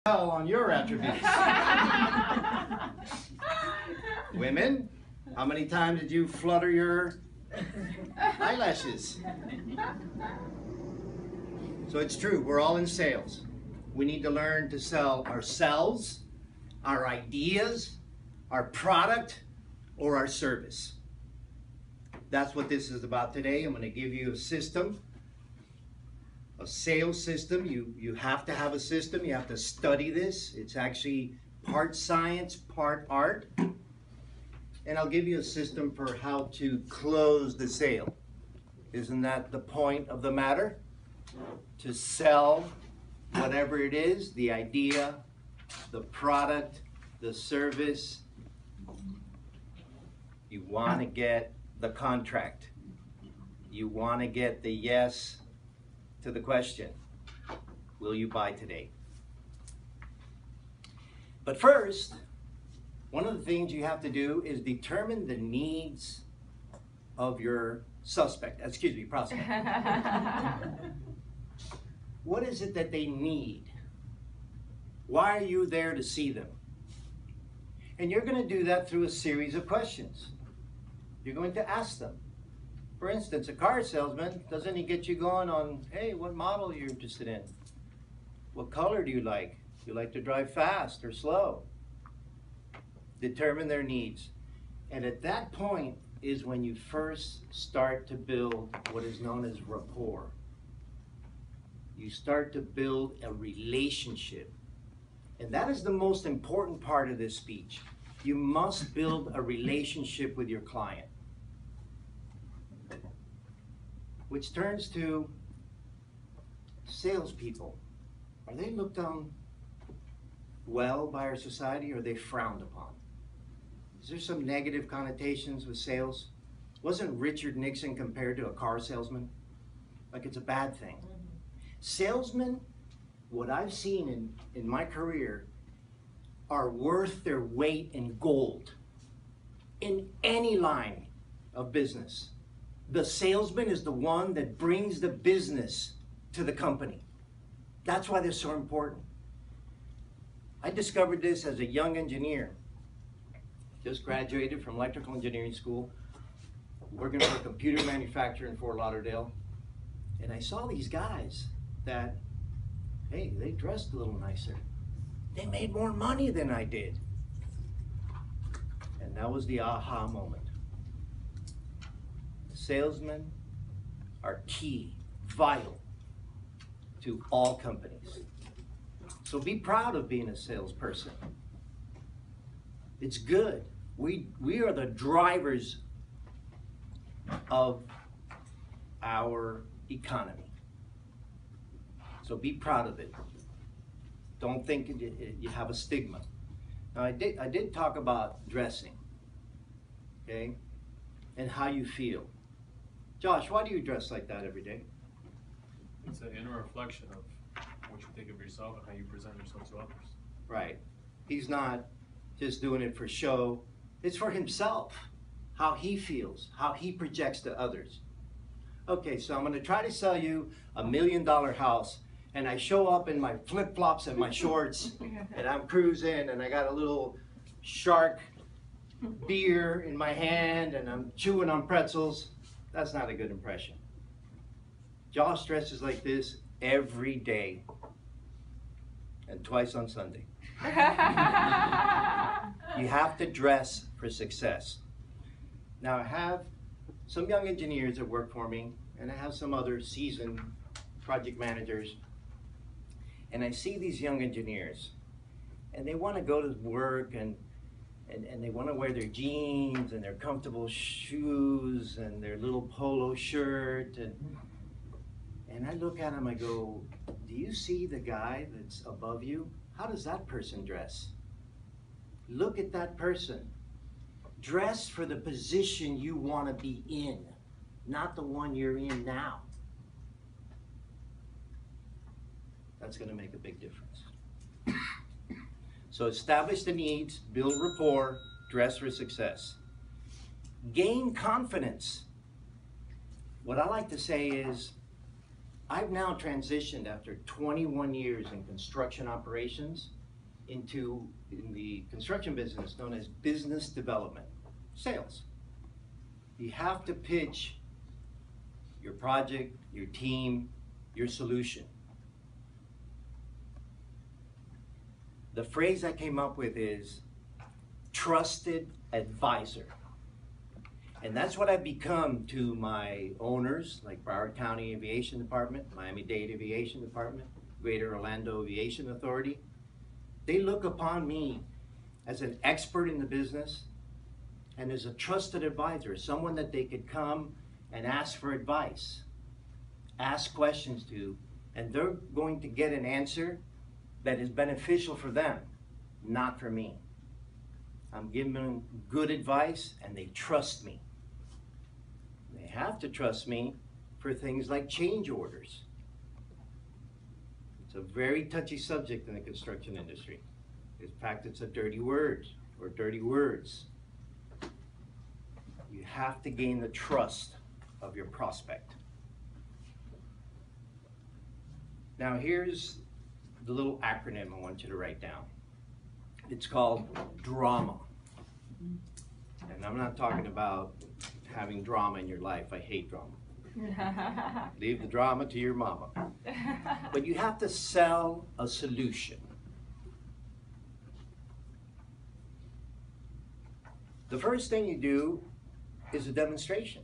On your attributes. Women, how many times did you flutter your eyelashes? So it's true, we're all in sales. We need to learn to sell ourselves, our ideas, our product, or our service. That's what this is about today. I'm going to give you a system. A sales system. You have to have a system. You have to study this. It's actually part science, part art. And I'll give you a system for how to close the sale. Isn't that the point of the matter? To sell whatever it is, the idea, the product, the service. You want to get the contract. You want to get the yes to the question, will you buy today? But first, one of the things you have to do is determine the needs of your prospect. What is it that they need? Why are you there to see them? And you're going to do that through a series of questions. You're going to ask them. For instance, a car salesman, doesn't he get you going on, hey, what model are you interested in? What color do you like? Do you like to drive fast or slow? Determine their needs. And at that point is when you first start to build what is known as rapport. You start to build a relationship. And that is the most important part of this speech. You must build a relationship with your client. Which turns to salespeople. Are they looked on well by our society, or are they frowned upon? Is there some negative connotations with sales? Wasn't Richard Nixon compared to a car salesman? Like it's a bad thing. Salesmen, what I've seen in my career, are worth their weight in gold in any line of business. The salesman is the one that brings the business to the company. That's why they're so important. I discovered this as a young engineer. Just graduated from electrical engineering school, working for a computer manufacturer in Fort Lauderdale. And I saw these guys that, hey, they dressed a little nicer. They made more money than I did. And that was the aha moment. Salesmen are key, vital to all companies. So be proud of being a salesperson. It's good. We are the drivers of our economy. So be proud of it. Don't think you have a stigma. Now I did talk about dressing, okay, and how you feel. Josh, why do you dress like that every day? It's an inner reflection of what you think of yourself and how you present yourself to others. Right. He's not just doing it for show. It's for himself, how he feels, how he projects to others. Okay, so I'm going to try to sell you $1 million house, and I show up in my flip-flops and my shorts, and I'm cruising, and I got a little shark beer in my hand, and I'm chewing on pretzels. That's not a good impression. Josh dresses like this every day and twice on Sunday. You have to dress for success. Now I have some young engineers that work for me, and I have some other seasoned project managers, and I see these young engineers, and they want to go to work and they want to wear their jeans and their comfortable shoes and their little polo shirt, and I look at them, I go, do you see the guy that's above you? How does that person dress? Look at that person. Dress for the position you want to be in, not the one you're in now. That's going to make a big difference. So establish the needs, build rapport, dress for success. Gain confidence. What I like to say is, I've now transitioned after 21 years in construction operations into in the construction business known as business development, sales. You have to pitch your project, your team, your solution. The phrase I came up with is trusted advisor. And that's what I've become to my owners, like Broward County Aviation Department, Miami-Dade Aviation Department, Greater Orlando Aviation Authority. They look upon me as an expert in the business and as a trusted advisor, someone that they could come and ask for advice, ask questions to, and they're going to get an answer that is beneficial for them, not for me. I'm giving them good advice and they trust me. They have to trust me for things like change orders. It's a very touchy subject in the construction industry. In fact, it's a dirty word or dirty words. You have to gain the trust of your prospect. Now here's the little acronym I want you to write down. It's called drama. And I'm not talking about having drama in your life. I hate drama. Leave the drama to your mama. But you have to sell a solution. The first thing you do is a demonstration.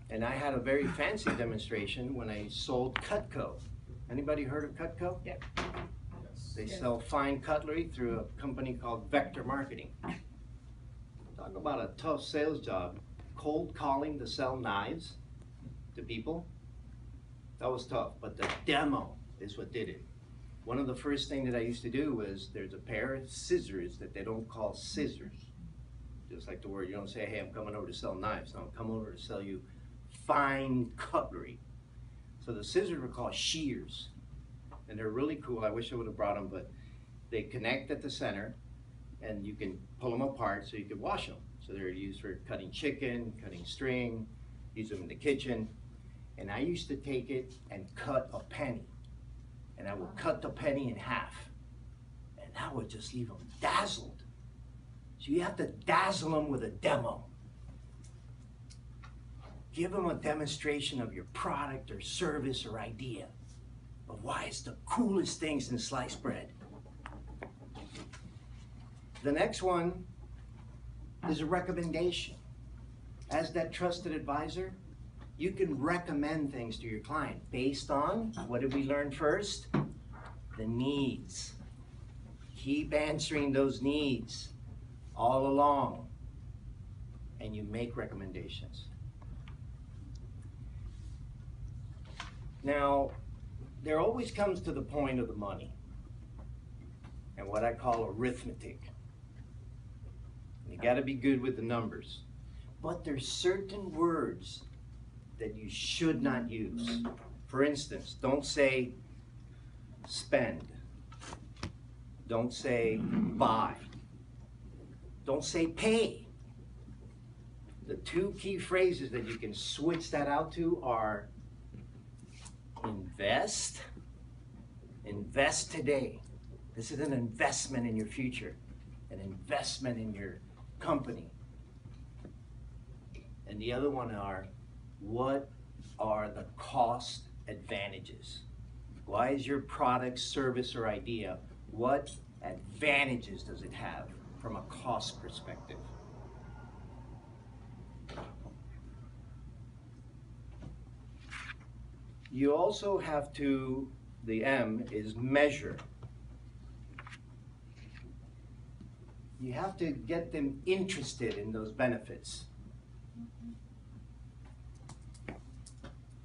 And I had a very fancy demonstration when I sold Cutco. Anybody heard of Cutco? Yep. Yes. They sell fine cutlery through a company called Vector Marketing. Talk about a tough sales job. Cold calling to sell knives to people. That was tough, but the demo is what did it. One of the first things that I used to do was there's a pair of scissors that they don't call scissors. Just like the word, you don't say, hey, I'm coming over to sell knives. No, I'm coming over to sell you fine cutlery. So the scissors were called shears. And they're really cool. I wish I would have brought them, but they connect at the center and you can pull them apart so you can wash them. So they're used for cutting chicken, cutting string, use them in the kitchen. And I used to take it and cut a penny. And I would cut the penny in half. And that would just leave them dazzled. So you have to dazzle them with a demo. Give them a demonstration of your product or service or idea of why it's the coolest things in sliced bread. The next one is a recommendation. As that trusted advisor, you can recommend things to your client based on, what did we learn first? The needs. Keep answering those needs all along, and you make recommendations. Now, there always comes to the point of the money and what I call arithmetic. You got to be good with the numbers. But there's certain words that you should not use. For instance, don't say spend. Don't say buy. Don't say pay. The two key phrases that you can switch that out to are invest. Invest today. This is an investment in your future, an investment in your company. And the other one are, what are the cost advantages? Why is your product, service, or idea, what advantages does it have from a cost perspective? You also have to, the M is measure. You have to get them interested in those benefits.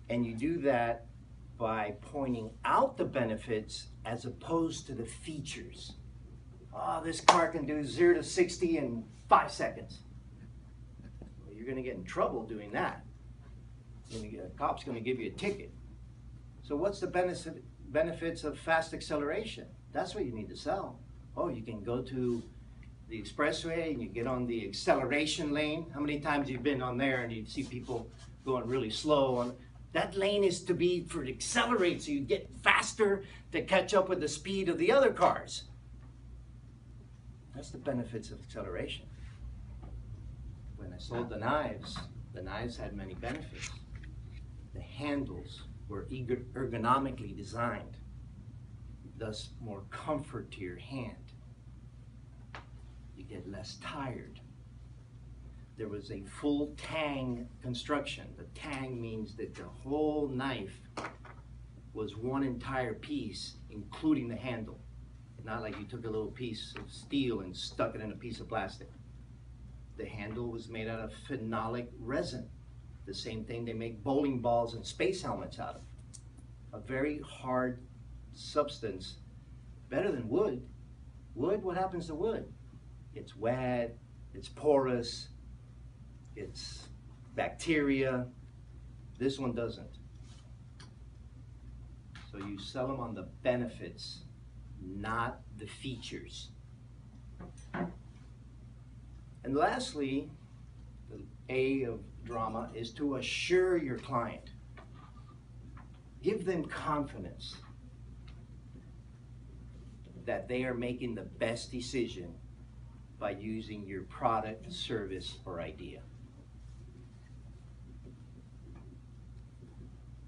And you do that by pointing out the benefits as opposed to the features. Oh, this car can do 0 to 60 in 5 seconds. Well, you're gonna get in trouble doing that. A cop's gonna give you a ticket. So what's the benefits of fast acceleration? That's what you need to sell. Oh, you can go to the expressway and you get on the acceleration lane. How many times you've been on there and you see people going really slow on, That lane is to be for accelerate so you get faster to catch up with the speed of the other cars. That's the benefits of acceleration. When I sold the knives had many benefits. The handles were ergonomically designed, thus more comfort to your hand. You get less tired. There was a full tang construction. The tang means that the whole knife was one entire piece, including the handle. Not like you took a little piece of steel and stuck it in a piece of plastic. The handle was made out of phenolic resin, the same thing they make bowling balls and space helmets out of. A very hard substance, better than wood. Wood, what happens to wood? It's wet, it's porous, it's bacteria. This one doesn't. So you sell them on the benefits, not the features. And lastly, the A of drama is to assure your client. Give them confidence that they are making the best decision by using your product, service, or idea.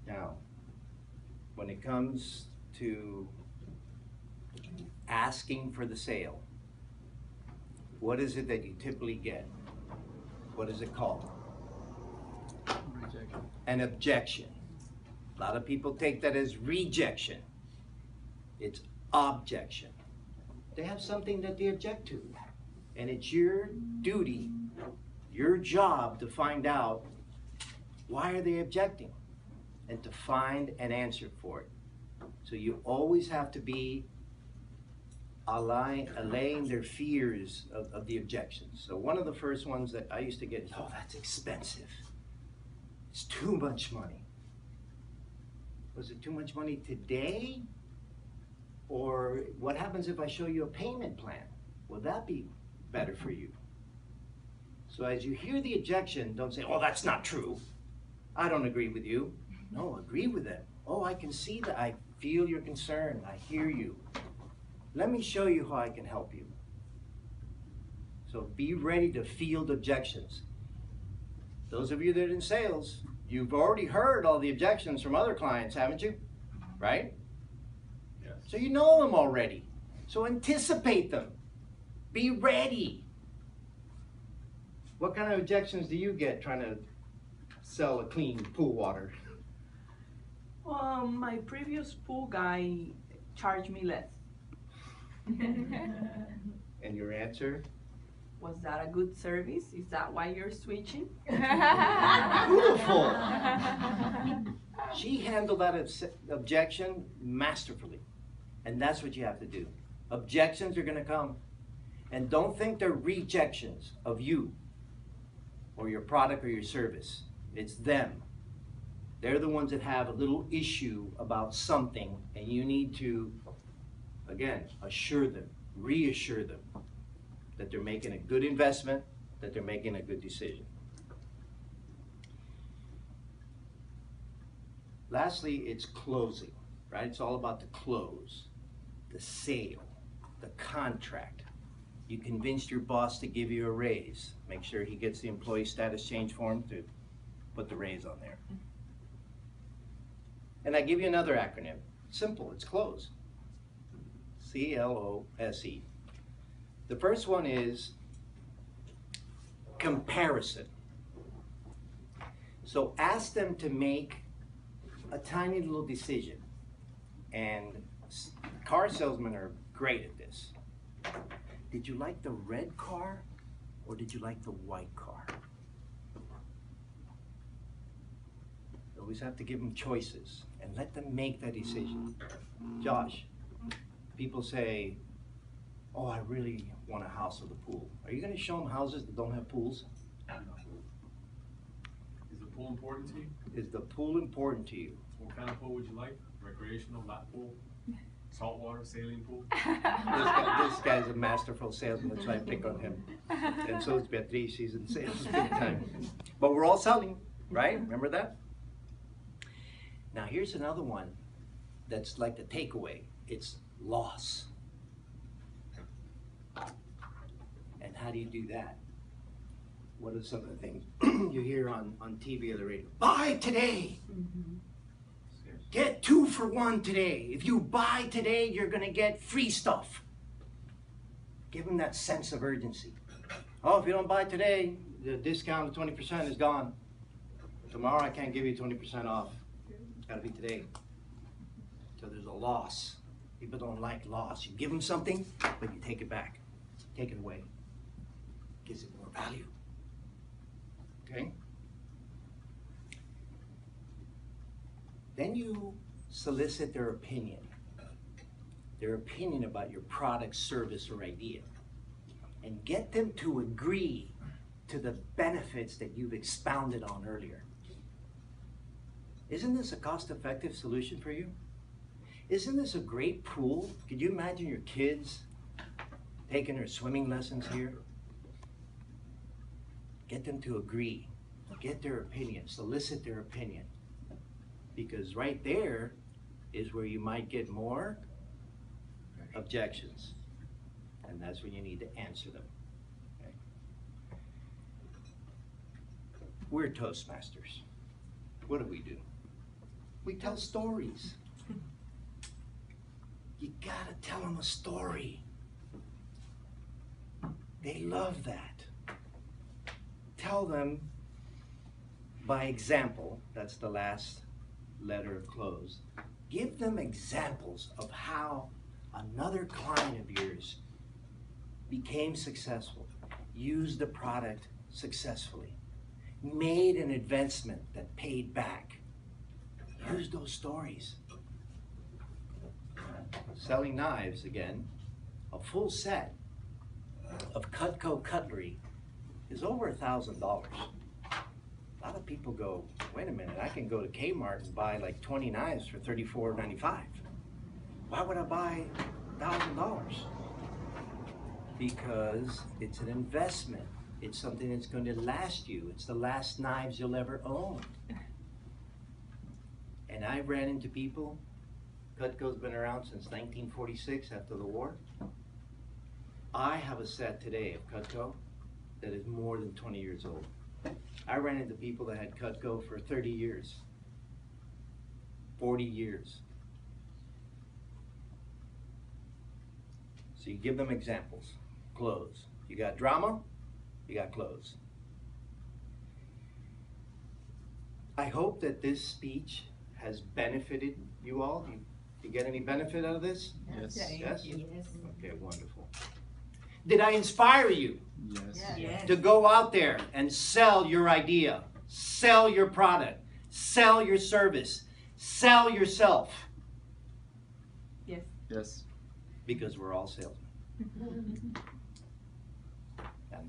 Now, when it comes to asking for the sale, what is it that you typically get? What is it called? Rejection. An objection. A lot of people take that as rejection. It's objection. They have something that they object to. And it's your duty, your job to find out why are they objecting and to find an answer for it. So you always have to be allaying their fears of the objections. So one of the first ones that I used to get is, oh, that's expensive. It's too much money. Was it too much money today? Or what happens if I show you a payment plan? Will that be better for you? So as you hear the objection, don't say, oh, that's not true. I don't agree with you. No, agree with them. Oh, I can see that. I feel your concern. I hear you. Let me show you how I can help you. So be ready to field objections. Those of you that are in sales, you've already heard all the objections from other clients, haven't you? Right? Yes. So you know them already. So anticipate them. Be ready. What kind of objections do you get trying to sell a clean pool water? My previous pool guy charged me less. And your answer? Was that a good service? Is that why you're switching? Beautiful. She handled that objection masterfully. And that's what you have to do. Objections are going to come. And don't think they're rejections of you or your product or your service. It's them. They're the ones that have a little issue about something, and you need to, again, assure them, reassure them that they're making a good investment, that they're making a good decision. Lastly, it's closing, right? It's all about the close, the sale, the contract. You convinced your boss to give you a raise. Make sure he gets the employee status change form to put the raise on there. And I give you another acronym. Simple, it's CLOSE. C-L-O-S-E. The first one is comparison. So ask them to make a tiny little decision. And car salesmen are great at this. Did you like the red car or did you like the white car? You always have to give them choices and let them make that decision. Josh, people say, oh, I really want a house with a pool. Are you going to show them houses that don't have pools? Is the pool important to you? Is the pool important to you? What kind of pool would you like? Recreational, lap pool? Saltwater, saline pool? This guy's a masterful salesman, that's why I pick on him. And so is Beatriz, she's in sales big time. But we're all selling, right? Remember that? Now here's another one that's like the takeaway. It's loss. And how do you do that? What are some of the things you hear on TV or the radio? Buy today. Get 2 for 1 today. If you buy today, you're going to get free stuff. Give them that sense of urgency. Oh, if you don't buy today, the discount of 20% is gone. Tomorrow I can't give you 20% off. It's got to be today. So there's a loss. People don't like loss. You give them something, but you take it back. Take it away. Gives it more value. Okay? Then you solicit their opinion about your product, service, or idea, and get them to agree to the benefits that you've expounded on earlier. Isn't this a cost-effective solution for you? Isn't this a great pool? Could you imagine your kids taking their swimming lessons here? Get them to agree, get their opinion, solicit their opinion. Because right there is where you might get more objections. And that's when you need to answer them. Okay? We're Toastmasters. What do? We tell stories. You gotta tell them a story. They love that. Tell them by example. That's the last letter of close. Give them examples of how another client of yours became successful, used the product successfully, made an investment that paid back. Use those stories. Selling knives again, a full set of Cutco cutlery is over $1,000. A lot of people go, wait a minute, I can go to Kmart and buy like 20 knives for $34.95. Why would I buy $1,000? Because it's an investment. It's something that's going to last you. It's the last knives you'll ever own. And I ran into people, Cutco's been around since 1946 after the war. I have a set today of Cutco that is more than 20 years old. I ran into people that had Cutco for 30 years, 40 years. So you give them examples. Close. You got drama, you got close. I hope that this speech has benefited you all. You get any benefit out of this? Yes. Yes? Yes. Okay, wonderful. Did I inspire you Yes. Yes. to go out there and sell your idea, sell your product, sell your service, sell yourself? Yes. Yes. Because we're all salesmen. And